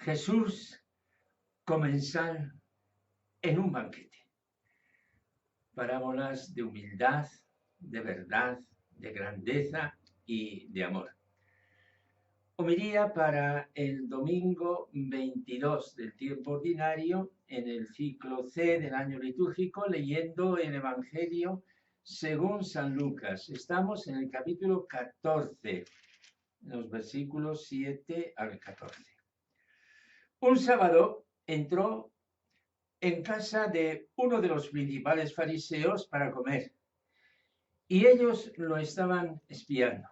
Jesús comensal en un banquete. Parábolas de humildad, de verdad, de grandeza y de amor. Homilía para el domingo 22 del tiempo ordinario en el ciclo C del año litúrgico, leyendo el Evangelio según San Lucas. Estamos en el capítulo 14, los versículos 7 al 14. Un sábado entró en casa de uno de los principales fariseos para comer, y ellos lo estaban espiando.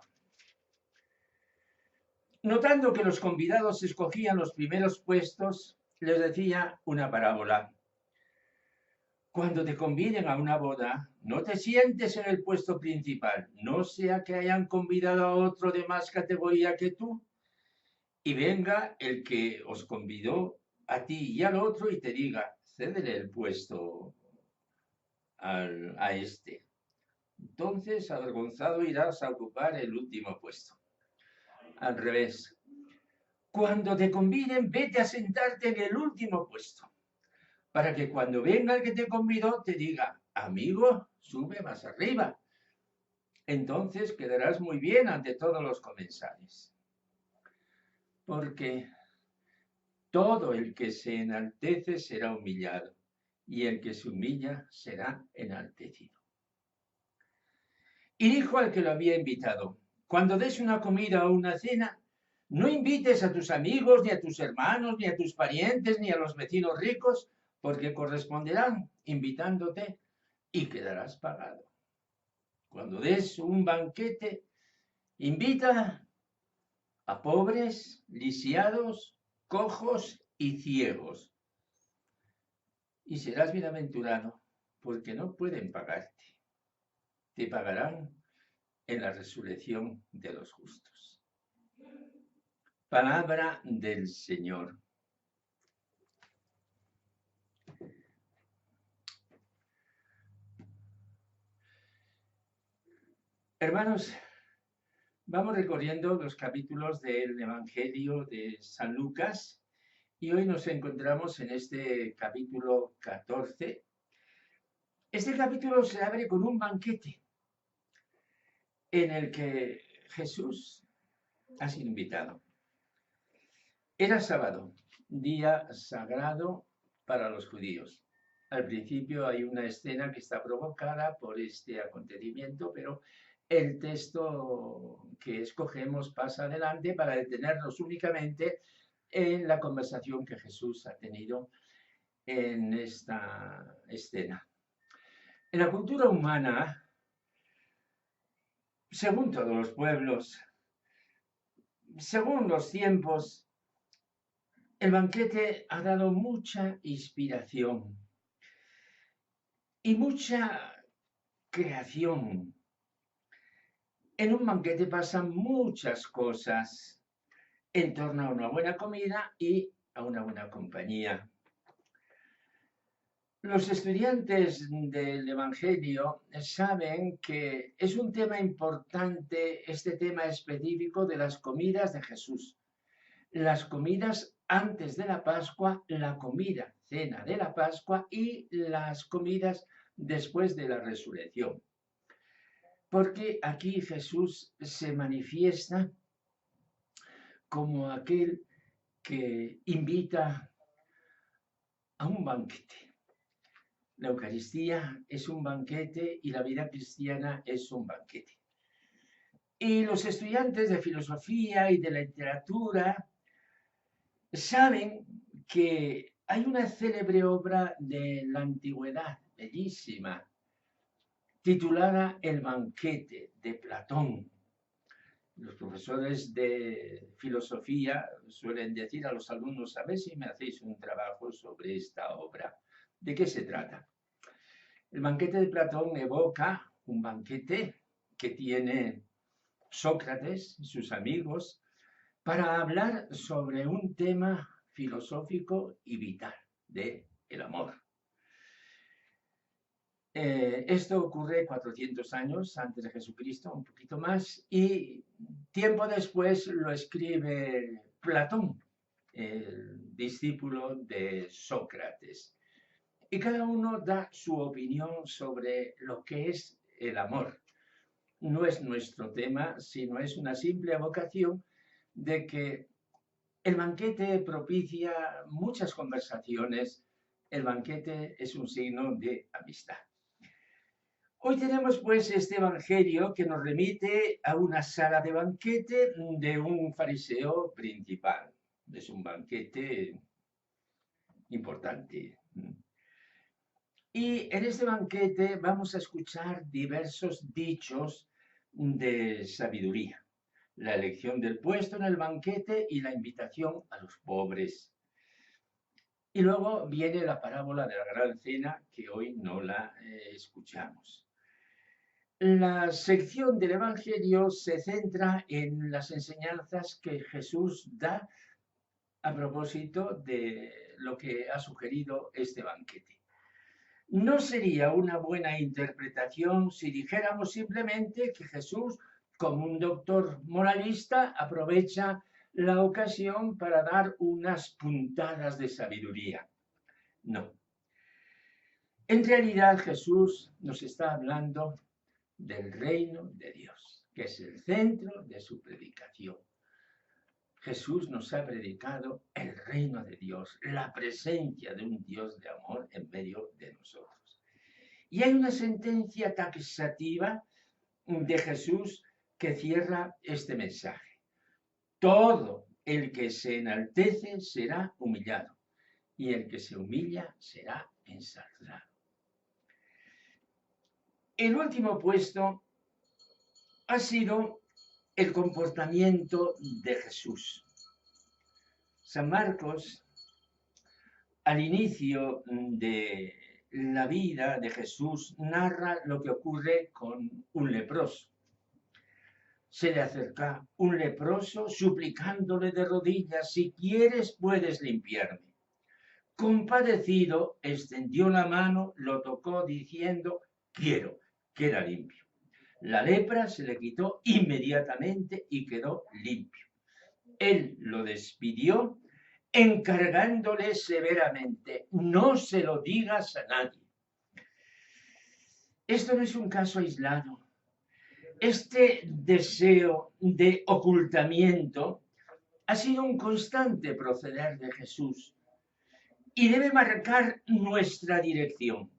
Notando que los convidados escogían los primeros puestos, les decía una parábola. Cuando te conviden a una boda, no te sientes en el puesto principal, no sea que hayan convidado a otro de más categoría que tú, y venga el que os convidó a ti y al otro y te diga, cédele el puesto a este. Entonces, avergonzado, irás a ocupar el último puesto. Al revés, cuando te conviden, vete a sentarte en el último puesto, para que cuando venga el que te convidó te diga, amigo, sube más arriba. Entonces quedarás muy bien ante todos los comensales. Porque todo el que se enaltece será humillado, y el que se humilla será enaltecido. Y dijo al que lo había invitado, cuando des una comida o una cena, no invites a tus amigos, ni a tus hermanos, ni a tus parientes, ni a los vecinos ricos, porque corresponderán invitándote y quedarás pagado. Cuando des un banquete, invita a pobres, lisiados, cojos y ciegos. Y serás bienaventurado, porque no pueden pagarte. Te pagarán en la resurrección de los justos. Palabra del Señor. Hermanos, vamos recorriendo los capítulos del Evangelio de San Lucas y hoy nos encontramos en este capítulo 14. Este capítulo se abre con un banquete en el que Jesús ha sido invitado. Era sábado, día sagrado para los judíos. Al principio hay una escena que está provocada por este acontecimiento, pero el texto que escogemos pasa adelante para detenernos únicamente en la conversación que Jesús ha tenido en esta escena. En la cultura humana, según todos los pueblos, según los tiempos, el banquete ha dado mucha inspiración y mucha creación. En un banquete pasan muchas cosas en torno a una buena comida y a una buena compañía. Los estudiantes del Evangelio saben que es un tema importante este tema específico de las comidas de Jesús. Las comidas antes de la Pascua, la comida, cena de la Pascua y las comidas después de la resurrección. Porque aquí Jesús se manifiesta como aquel que invita a un banquete. La Eucaristía es un banquete y la vida cristiana es un banquete. Y los estudiantes de filosofía y de literatura saben que hay una célebre obra de la antigüedad, bellísima, titulada El banquete de Platón. Los profesores de filosofía suelen decir a los alumnos, a ver si me hacéis un trabajo sobre esta obra. ¿De qué se trata? El banquete de Platón evoca un banquete que tiene Sócrates y sus amigos para hablar sobre un tema filosófico y vital del amor. Esto ocurre 400 años antes de Jesucristo, un poquito más, y tiempo después lo escribe Platón, el discípulo de Sócrates. Y cada uno da su opinión sobre lo que es el amor. No es nuestro tema, sino es una simple evocación de que el banquete propicia muchas conversaciones. El banquete es un signo de amistad. Hoy tenemos pues este evangelio que nos remite a una sala de banquete de un fariseo principal. Es un banquete importante. Y en este banquete vamos a escuchar diversos dichos de sabiduría. La elección del puesto en el banquete y la invitación a los pobres. Y luego viene la parábola de la gran cena, que hoy no la escuchamos. La sección del Evangelio se centra en las enseñanzas que Jesús da a propósito de lo que ha sugerido este banquete. No sería una buena interpretación si dijéramos simplemente que Jesús, como un doctor moralista, aprovecha la ocasión para dar unas puntadas de sabiduría. No. En realidad Jesús nos está hablando del reino de Dios, que es el centro de su predicación. Jesús nos ha predicado el reino de Dios, la presencia de un Dios de amor en medio de nosotros. Y hay una sentencia taxativa de Jesús que cierra este mensaje. Todo el que se enaltece será humillado, y el que se humilla será ensalzado. El último puesto ha sido el comportamiento de Jesús. San Marcos, al inicio de la vida de Jesús, narra lo que ocurre con un leproso. Se le acerca un leproso suplicándole de rodillas: si quieres, puedes limpiarme. Compadecido, extendió la mano, lo tocó diciendo: quiero, queda limpio. La lepra se le quitó inmediatamente y quedó limpio. Él lo despidió, encargándole severamente: no se lo digas a nadie. Esto no es un caso aislado. Este deseo de ocultamiento ha sido un constante proceder de Jesús y debe marcar nuestra dirección.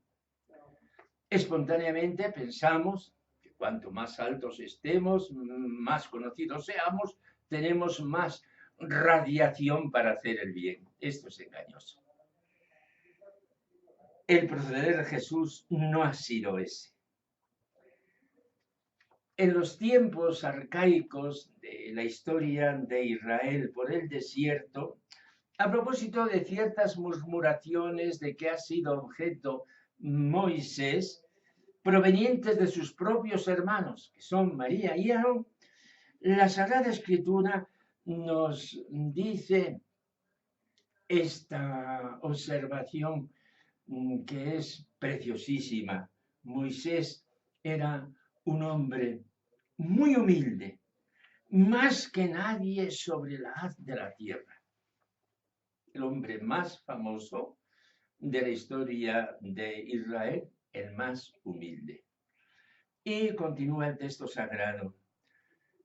Espontáneamente pensamos que cuanto más altos estemos, más conocidos seamos, tenemos más radiación para hacer el bien. Esto es engañoso. El proceder de Jesús no ha sido ese. En los tiempos arcaicos de la historia de Israel por el desierto, a propósito de ciertas murmuraciones de que ha sido objeto Moisés, provenientes de sus propios hermanos, que son María y Aarón, la Sagrada Escritura nos dice esta observación que es preciosísima. Moisés era un hombre muy humilde, más que nadie sobre la haz de la tierra. El hombre más famoso de la historia de Israel, el más humilde. Y continúa el texto sagrado.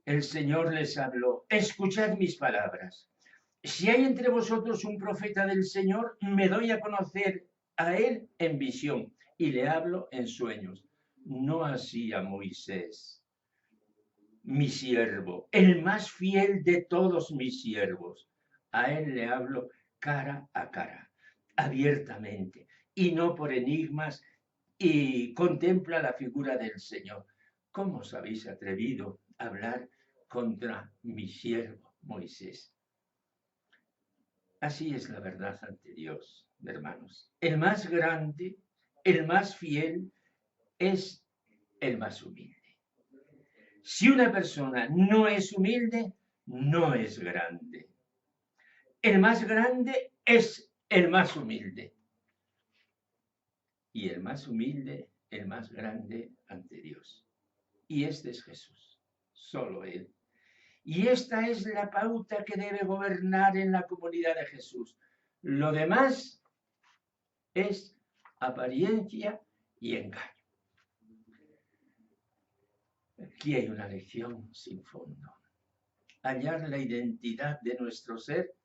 El Señor les habló: escuchad mis palabras. Si hay entre vosotros un profeta del Señor, me doy a conocer a él en visión y le hablo en sueños. No así a Moisés, mi siervo, el más fiel de todos mis siervos. A él le hablo cara a cara, abiertamente, y no por enigmas, y contempla la figura del Señor. ¿Cómo os habéis atrevido a hablar contra mi siervo Moisés? Así es la verdad ante Dios, hermanos. El más grande, el más fiel, es el más humilde. Si una persona no es humilde, no es grande. El más grande es el más humilde. Y el más humilde, el más grande ante Dios. Y este es Jesús, solo Él. Y esta es la pauta que debe gobernar en la comunidad de Jesús. Lo demás es apariencia y engaño. Aquí hay una lección sin fondo. Hallar la identidad de nuestro ser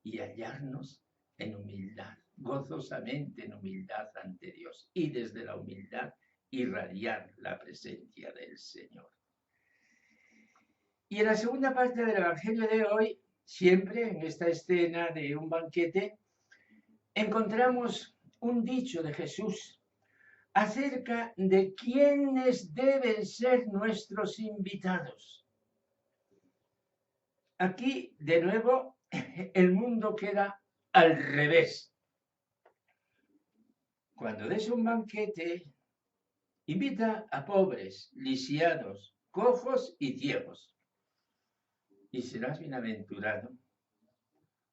y hallarnos en humildad, gozosamente en humildad ante Dios. Y desde la humildad irradiar la presencia del Señor. Y en la segunda parte del Evangelio de hoy, siempre en esta escena de un banquete, encontramos un dicho de Jesús acerca de quiénes deben ser nuestros invitados. Aquí, de nuevo, el mundo queda al revés. Cuando des un banquete, invita a pobres, lisiados, cojos y ciegos. Y serás bienaventurado,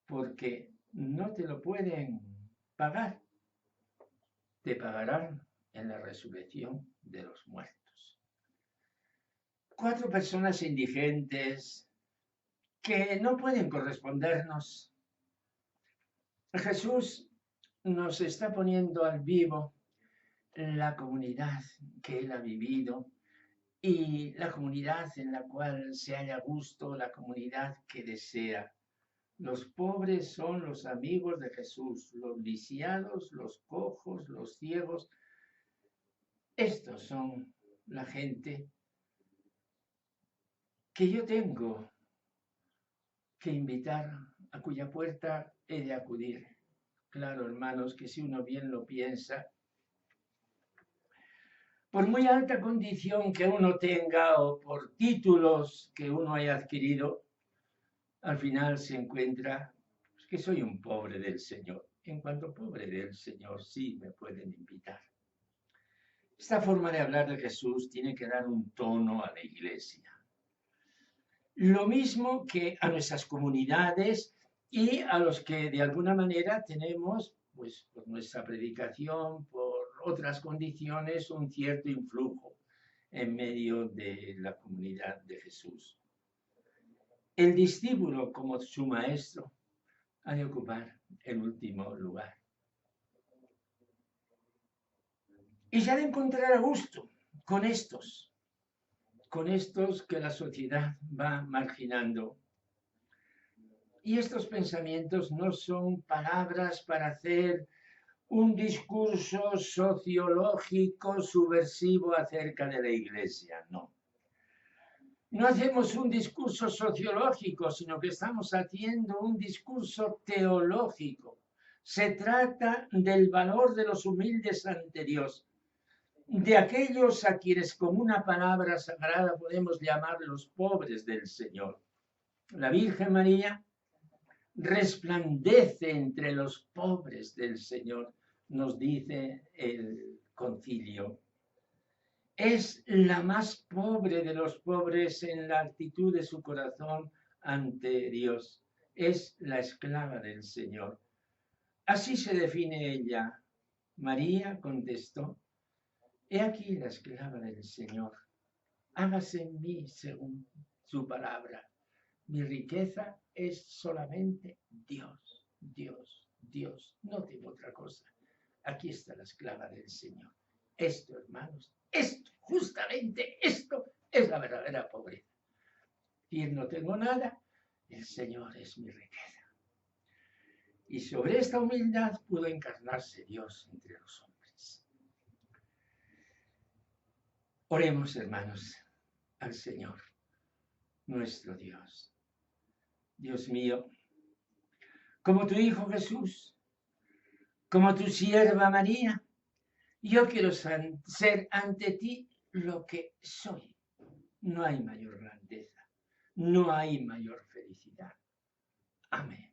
porque no te lo pueden pagar. Te pagarán en la resurrección de los muertos. 4 personas indigentes que no pueden correspondernos. Jesús nos está poniendo al vivo la comunidad que él ha vivido y la comunidad en la cual se halla a gusto, la comunidad que desea. Los pobres son los amigos de Jesús, los lisiados, los cojos, los ciegos. Estos son la gente que yo tengo que invitar, a cuya puerta he de acudir. Claro, hermanos, que si uno bien lo piensa, por muy alta condición que uno tenga o por títulos que uno haya adquirido, al final se encuentra que soy un pobre del Señor. En cuanto pobre del Señor, sí me pueden invitar. Esta forma de hablar de Jesús tiene que dar un tono a la Iglesia. Lo mismo que a nuestras comunidades y a los que de alguna manera tenemos, pues por nuestra predicación, por otras condiciones, un cierto influjo en medio de la comunidad de Jesús. El discípulo, como su maestro, ha de ocupar el último lugar. Y se ha de encontrar a gusto con estos que la sociedad va marginando. Y estos pensamientos no son palabras para hacer un discurso sociológico subversivo acerca de la Iglesia, no. No hacemos un discurso sociológico, sino que estamos haciendo un discurso teológico. Se trata del valor de los humildes ante Dios, de aquellos a quienes con una palabra sagrada podemos llamar los pobres del Señor. La Virgen María resplandece entre los pobres del Señor, nos dice el concilio. Es la más pobre de los pobres en la actitud de su corazón ante Dios. Es la esclava del Señor. Así se define ella. María contestó: he aquí la esclava del Señor. Hágase en mí según su palabra. Mi riqueza es solamente Dios, Dios, Dios. No tengo otra cosa. Aquí está la esclava del Señor. Esto, hermanos, esto, justamente esto es la verdadera pobreza. Y no tengo nada, el Señor es mi riqueza. Y sobre esta humildad pudo encarnarse Dios entre los hombres. Oremos, hermanos, al Señor, nuestro Dios. Dios mío, como tu Hijo Jesús, como tu sierva María, yo quiero ser ante ti lo que soy. No hay mayor grandeza, no hay mayor felicidad. Amén.